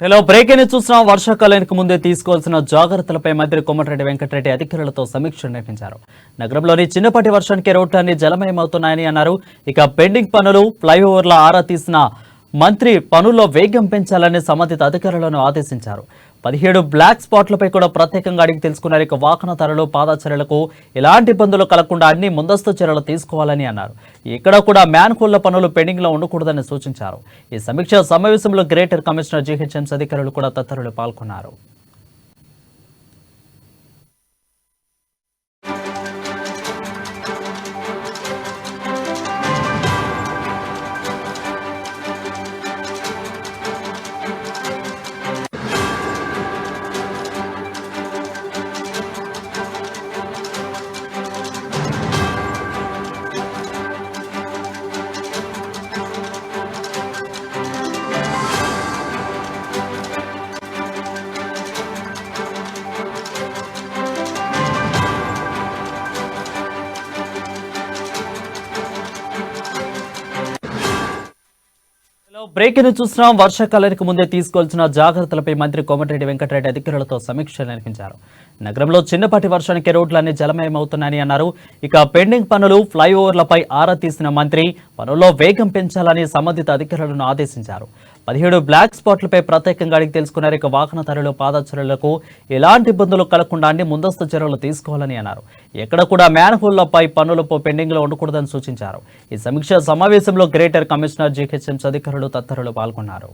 Hello breaking చూస్తున్నాం. వర్షాకాలానికి ముందే తీసుకోవాల్సిన జాగ్రత్తలపై మంత్రి కోమటిరెడ్డి వెంకటరెడ్డి అధికారులతో సమీక్ష నిర్వహించారు. నగరంలోని చిన్నపాటి వర్షానికి రోడ్లన్నీ జలమయమవుతున్నాయని అన్నారు. ఇక పెండింగ్ పనులు, ఫ్లైఓవర్ల ఆరా తీసిన మంత్రి పనుల్లో వేగం పెంచాలని సంబంధిత అధికారులను ఆదేశించారు. 17 బ్లాక్ స్పాట్లపై కూడా ప్రత్యేకంగా అడిగి తెలుసుకున్నారు. ఇక వాహనదారులు, పాదచారులకు ఎలాంటి ఇబ్బందులు కలగకుండా అన్ని ముందస్తు చర్యలు తీసుకోవాలని అన్నారు. ఇక్కడ కూడా మ్యాన్ హోల్ల పనులు పెండింగ్ లో ఉండకూడదని సూచించారు. ఈ సమీక్ష సమావేశంలో గ్రేటర్ కమిషనర్ జీహెచ్ఎంసీ అధికారులు కూడా తదితరులు పాల్గొన్నారు. బ్రేకింగ్ చూస్తున్నాం. వర్షాకాలానికి ముందే తీసుకోవాల్సిన జాగ్రత్తలపై మంత్రి కోమటిరెడ్డి వెంకటరెడ్డి అధికారులతో సమీక్ష నిర్వహించారు. నగరంలో చిన్నపాటి వర్షానికి రోడ్లన్నీ జలమయమవుతున్నాయని అన్నారు. ఇక పెండింగ్ పనులు, ఫ్లైఓవర్లపై ఆరా తీసిన మంత్రి పనుల్లో వేగం పెంచాలని సంబంధిత అధికారులను ఆదేశించారు. 17 బ్లాక్ స్పాట్లపై ప్రత్యేకంగా అడిగి తెలుసుకున్నారు. ఇక వాహనదారులు, పాదచారులకు ఎలాంటి ఇబ్బందులు కలగకుండా అన్ని ముందస్తు చర్యలు తీసుకోవాలని అన్నారు. ఎక్కడ కూడా మ్యాన్ హోల్లపై పనులపై పెండింగ్ లో ఉండకూడదని సూచించారు. ఈ సమీక్ష సమావేశంలో గ్రేటర్ కమిషనర్ జీహెచ్ఎంసీ అధికారులు తదితరులు పాల్గొన్నారు.